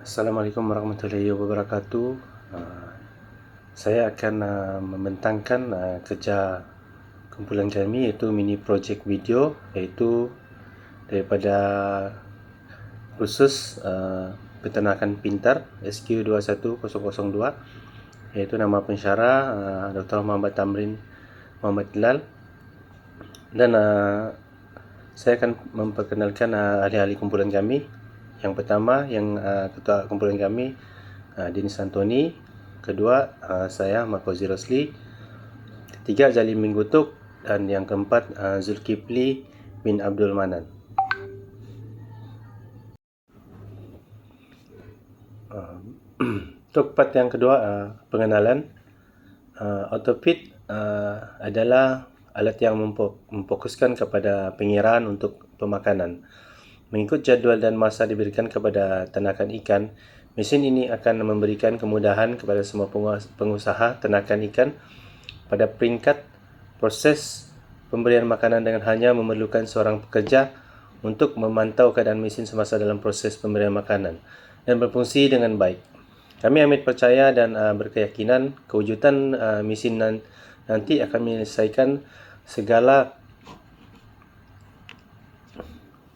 Assalamualaikum warahmatullahi wabarakatuh. Saya akan membentangkan kerja kumpulan kami, iaitu mini projek video, iaitu daripada kursus peternakan pintar SQ21002, iaitu nama pensyarah Dr. Muhammad Tamrin Muhammad Hilal. Dan saya akan memperkenalkan ahli-ahli kumpulan kami. Yang pertama, ketua kumpulan kami, Dinis Antoni. Kedua, saya, Ahmad Fauzi Rosli. Ketiga, Zalim bin Gutuk. Dan yang keempat, Zulkifli bin Abdul Manan. Untuk part yang kedua, pengenalan. Autopit adalah alat yang memfokuskan kepada pengiraan untuk pemakanan. Mengikut jadual dan masa diberikan kepada ternakan ikan, mesin ini akan memberikan kemudahan kepada semua pengusaha ternakan ikan pada peringkat proses pemberian makanan dengan hanya memerlukan seorang pekerja untuk memantau keadaan mesin semasa dalam proses pemberian makanan dan berfungsi dengan baik. Kami amat percaya dan berkeyakinan kewujudan mesin nanti akan menyelesaikan segala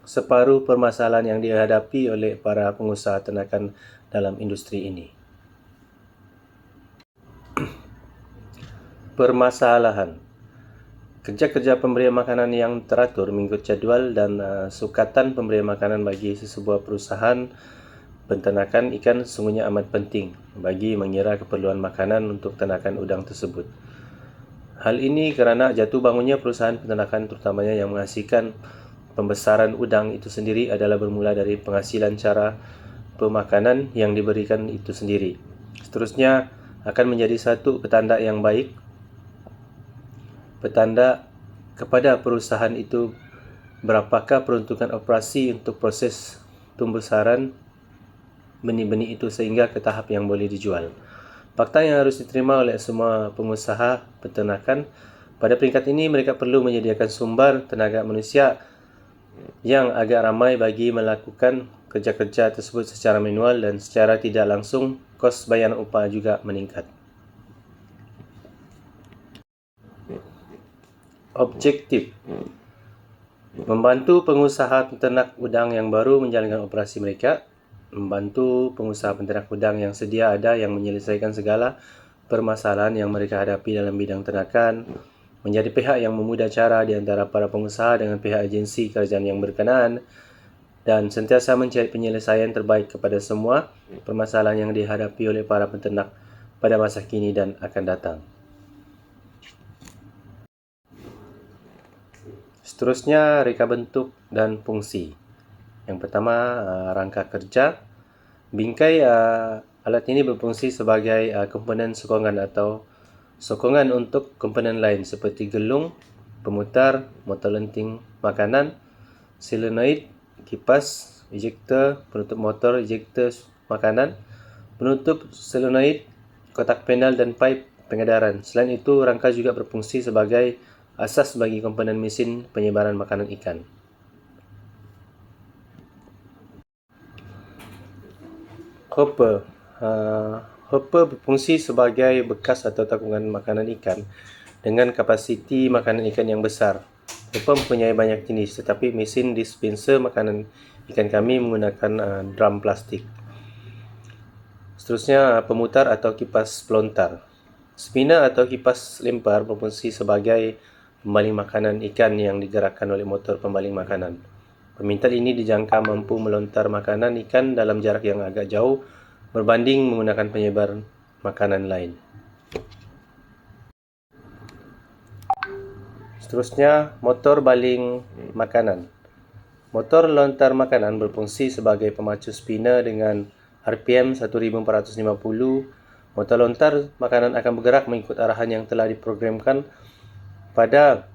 separuh permasalahan yang dihadapi oleh para pengusaha ternakan dalam industri ini. Permasalahan. Kerja-kerja pemberian makanan yang teratur mengikut jadual dan sukatan pemberian makanan bagi sesebuah perusahaan penternakan ikan sesungguhnya amat penting bagi mengira keperluan makanan untuk ternakan udang tersebut. Hal ini kerana jatuh bangunnya perusahaan penternakan terutamanya yang menghasilkan pembesaran udang itu sendiri adalah bermula dari penghasilan cara pemakanan yang diberikan itu sendiri. Seterusnya akan menjadi satu petanda yang baik, petanda kepada perusahaan itu berapakah peruntukan operasi untuk proses pembesaran benih-benih itu sehingga ke tahap yang boleh dijual. Fakta yang harus diterima oleh semua pengusaha peternakan, pada peringkat ini mereka perlu menyediakan sumber tenaga manusia yang agak ramai bagi melakukan kerja-kerja tersebut secara manual dan secara tidak langsung kos bayaran upah juga meningkat. Objektif: membantu pengusaha peternak udang yang baru menjalankan operasi mereka, membantu pengusaha peternak udang yang sedia ada yang menyelesaikan segala permasalahan yang mereka hadapi dalam bidang ternakan, menjadi pihak yang memudah cara di antara para pengusaha dengan pihak agensi kerajaan yang berkenaan, dan sentiasa mencari penyelesaian terbaik kepada semua permasalahan yang dihadapi oleh para peternak pada masa kini dan akan datang. Seterusnya, reka bentuk dan fungsi. Yang pertama, rangka kerja. Bingkai alat ini berfungsi sebagai komponen sokongan atau sokongan untuk komponen lain seperti gelung, pemutar, motor lenting makanan, solenoid, kipas, ejector, penutup motor ejector makanan, penutup solenoid, kotak panel dan pipe pengedaran. Selain itu, rangka juga berfungsi sebagai asas bagi komponen mesin penyebaran makanan ikan. Hopper. Hopper berfungsi sebagai bekas atau takungan makanan ikan dengan kapasiti makanan ikan yang besar. Hopper mempunyai banyak jenis, tetapi mesin dispenser makanan ikan kami menggunakan drum plastik. Seterusnya, pemutar atau kipas pelontar. Spinner atau kipas lempar berfungsi sebagai pembaling makanan ikan yang digerakkan oleh motor pembaling makanan. Pemintal ini dijangka mampu melontar makanan ikan dalam jarak yang agak jauh berbanding menggunakan penyebar makanan lain. Seterusnya, motor baling makanan. Motor lontar makanan berfungsi sebagai pemacu spinner dengan RPM 1450. Motor lontar makanan akan bergerak mengikut arahan yang telah diprogramkan pada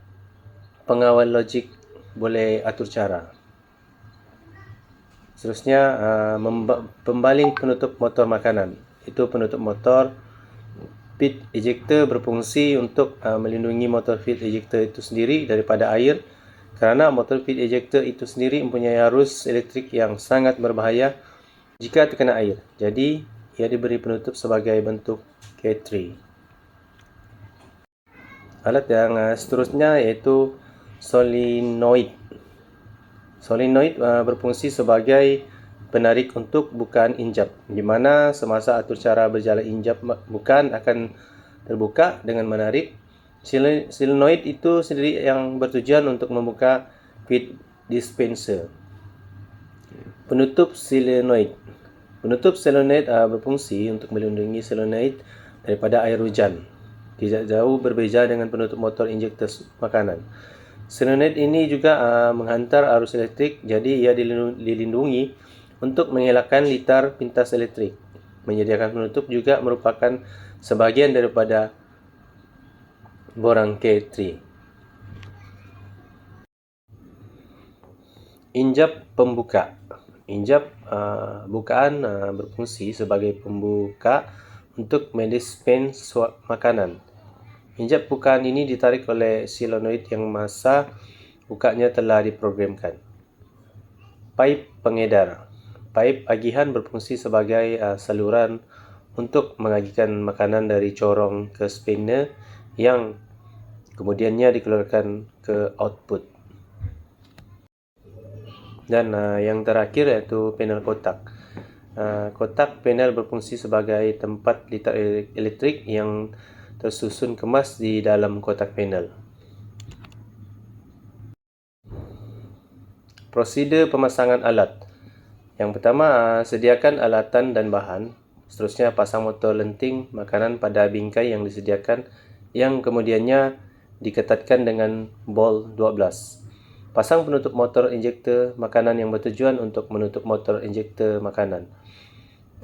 pengawal logik boleh atur cara. Seterusnya, pembaling penutup motor makanan. Itu penutup motor feed ejector berfungsi untuk melindungi motor feed ejector itu sendiri daripada air, kerana motor feed ejector itu sendiri mempunyai arus elektrik yang sangat berbahaya jika terkena air. Jadi, ia diberi penutup sebagai bentuk K3. Alat yang seterusnya iaitu solenoid. Solenoid berfungsi sebagai penarik untuk bukaan injap, di mana semasa atur cara berjalan injap bukaan akan terbuka dengan menarik. Solenoid itu sendiri yang bertujuan untuk membuka feed dispenser. Penutup solenoid. Penutup solenoid berfungsi untuk melindungi solenoid daripada air hujan. Tidak jauh berbeza dengan penutup motor injektor makanan. Solenoid ini juga menghantar arus elektrik, jadi ia dilindungi untuk mengelakkan litar pintas elektrik. Menyediakan penutup juga merupakan sebahagian daripada borang K3. Injap pembuka. Injap bukaan berfungsi sebagai pembuka untuk mendispense makanan. Injap bukaan ini ditarik oleh solenoid yang masa bukanya telah diprogramkan. Paip pengedar. Paip agihan berfungsi sebagai saluran untuk mengagihkan makanan dari corong ke spinner yang kemudiannya dikeluarkan ke output. Dan yang terakhir iaitu panel kotak. Kotak panel berfungsi sebagai tempat litar elektrik yang tersusun kemas di dalam kotak panel. Prosedur pemasangan alat. Yang pertama, sediakan alatan dan bahan. Seterusnya, pasang motor lenting makanan pada bingkai yang disediakan, yang kemudiannya diketatkan dengan bol 12. Pasang penutup motor injektor makanan yang bertujuan untuk menutup motor injektor makanan.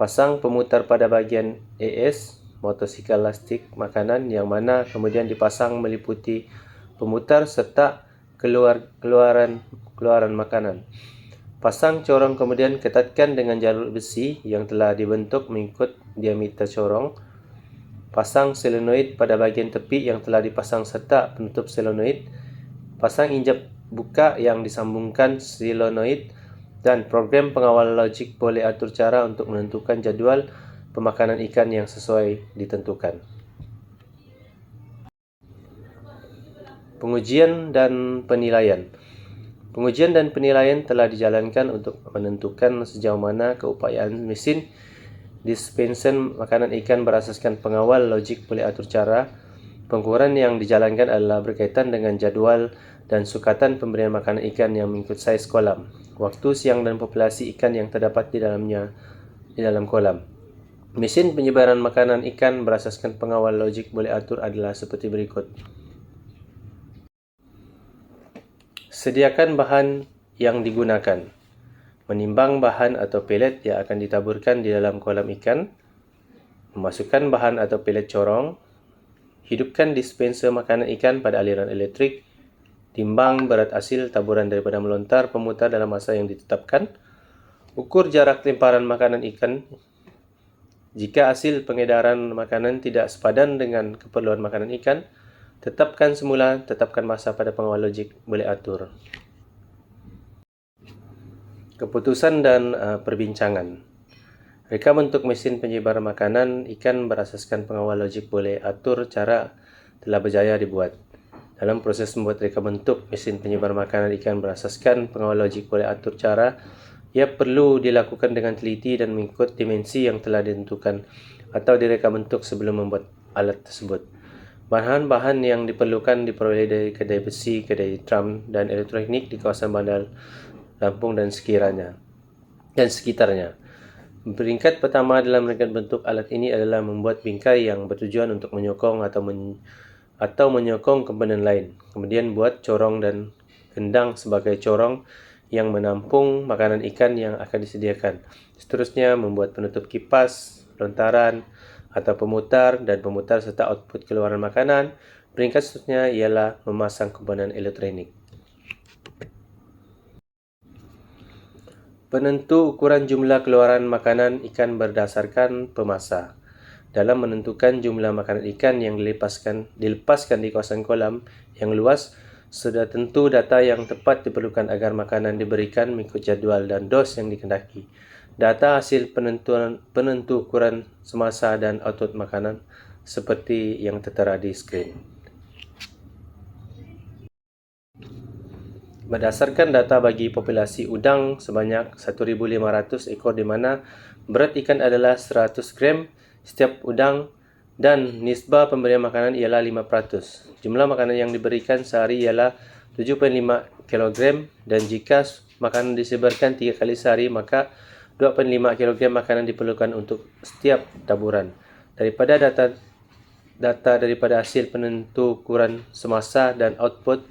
Pasang pemutar pada bahagian AS, motosikal lastik makanan, yang mana kemudian dipasang meliputi pemutar serta keluaran makanan. Pasang corong kemudian ketatkan dengan jalur besi yang telah dibentuk mengikut diameter corong. Pasang solenoid pada bahagian tepi yang telah dipasang serta penutup solenoid. Pasang injap buka yang disambungkan solenoid, dan program pengawal logik boleh atur cara untuk menentukan jadual pemakanan ikan yang sesuai ditentukan. Pengujian dan penilaian. Pengujian dan penilaian telah dijalankan untuk menentukan sejauh mana keupayaan mesin dispensen makanan ikan berasaskan pengawal logik boleh atur cara. Pengukuran yang dijalankan adalah berkaitan dengan jadual dan sukatan pemberian makanan ikan yang mengikut saiz kolam, waktu siang dan populasi ikan yang terdapat di dalam kolam. Mesin penyebaran makanan ikan berasaskan pengawal logik boleh atur adalah seperti berikut. Sediakan bahan yang digunakan. Menimbang bahan atau pelet yang akan ditaburkan di dalam kolam ikan. Memasukkan bahan atau pelet corong. Hidupkan dispenser makanan ikan pada aliran elektrik. Timbang berat hasil taburan daripada melontar pemutar dalam masa yang ditetapkan. Ukur jarak lemparan makanan ikan. Jika hasil pengedaran makanan tidak sepadan dengan keperluan makanan ikan, tetapkan masa pada pengawal logik boleh atur. Keputusan dan perbincangan. Reka bentuk mesin penyebar makanan ikan berasaskan pengawal logik boleh atur cara telah berjaya dibuat. Dalam proses membuat reka bentuk mesin penyebar makanan ikan berasaskan pengawal logik boleh atur cara, ia perlu dilakukan dengan teliti dan mengikut dimensi yang telah ditentukan atau direka bentuk sebelum membuat alat tersebut. Bahan-bahan yang diperlukan diperoleh dari kedai besi, kedai drum dan elektronik di kawasan Bandar Lampung dan sekitarnya. Peringkat pertama dalam reka bentuk alat ini adalah membuat bingkai yang bertujuan untuk menyokong atau menyokong komponen lain. Kemudian buat corong dan gendang sebagai corong yang menampung makanan ikan yang akan disediakan. Seterusnya membuat penutup kipas, lontaran atau pemutar dan pemutar serta output keluaran makanan. Peringkat seterusnya ialah memasang komponen elektronik. Penentu ukuran jumlah keluaran makanan ikan berdasarkan pemasa. Dalam menentukan jumlah makanan ikan yang dilepaskan di kawasan kolam yang luas, sudah tentu data yang tepat diperlukan agar makanan diberikan mengikut jadual dan dos yang dikehendaki. data hasil penentu ukuran semasa dan output makanan seperti yang tertera di skrin. Berdasarkan data bagi populasi udang sebanyak 1,500 ekor di mana berat ikan adalah 100 gram setiap udang dan nisbah pemberian makanan ialah 5%. Jumlah makanan yang diberikan sehari ialah 7.5 kg dan jika makanan disebarkan 3 kali sehari maka 2.5 kg makanan diperlukan untuk setiap taburan. Daripada data daripada hasil penentu ukuran semasa dan output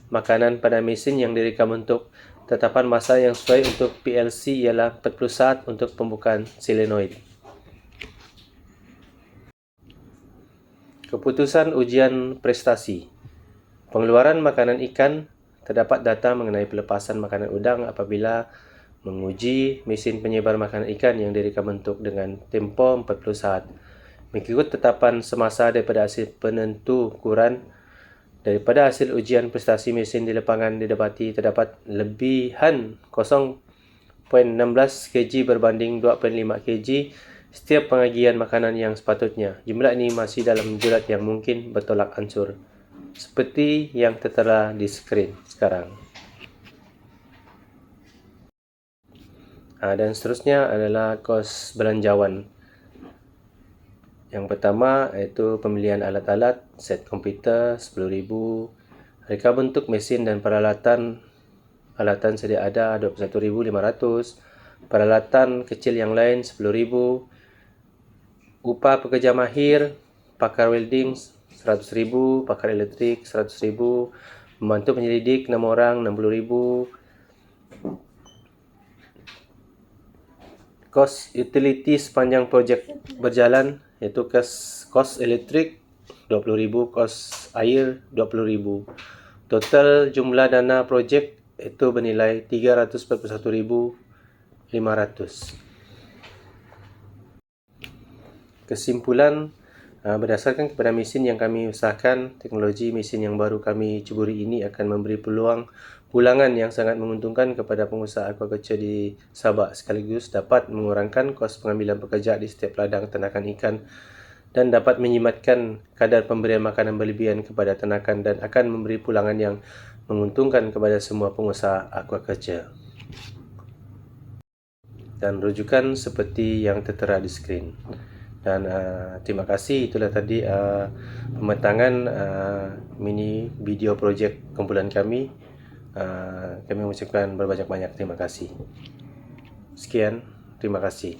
makanan pada mesin yang direkam untuk tetapan masa yang sesuai untuk PLC ialah 40 saat untuk pembukaan solenoid. Keputusan ujian prestasi. Pengeluaran makanan ikan. Terdapat data mengenai pelepasan makanan udang apabila menguji mesin penyebar makanan ikan yang direkam bentuk dengan tempoh 40 saat. Mengikut tetapan semasa daripada hasil penentu ukuran, daripada hasil ujian prestasi mesin di lapangan didapati terdapat lebihan 0.16 kg berbanding 2.5 kg setiap pengagian makanan yang sepatutnya. Jumlah ini masih dalam jurat yang mungkin bertolak ansur, seperti yang tertera di skrin sekarang. Dan seterusnya adalah kos belanjawan. Yang pertama iaitu pembelian alat-alat, set komputer 10,000, reka bentuk mesin dan peralatan sedia ada 21,500, peralatan kecil yang lain 10,000, upah pekerja mahir, pakar welding 100,000, pakar elektrik 100,000, membantu penyelidik 6 orang 60,000, kos utility sepanjang projek berjalan iaitu kos elektrik 20,000, kos air 20,000. Total jumlah dana projek itu bernilai 341,500. Kesimpulan, berdasarkan kepada mesin yang kami usahakan, teknologi mesin yang baru kami ceburi ini akan memberi peluang pulangan yang sangat menguntungkan kepada pengusaha aquaculture di Sabah, sekaligus dapat mengurangkan kos pengambilan pekerja di setiap ladang ternakan ikan dan dapat menjimatkan kadar pemberian makanan berlebihan kepada ternakan dan akan memberi pulangan yang menguntungkan kepada semua pengusaha aquaculture. Dan rujukan seperti yang tertera di skrin. Dan terima kasih, itulah tadi pembentangan mini video projek kumpulan kami. Kami mengucapkan berbanyak-banyak terima kasih. Sekian, terima kasih.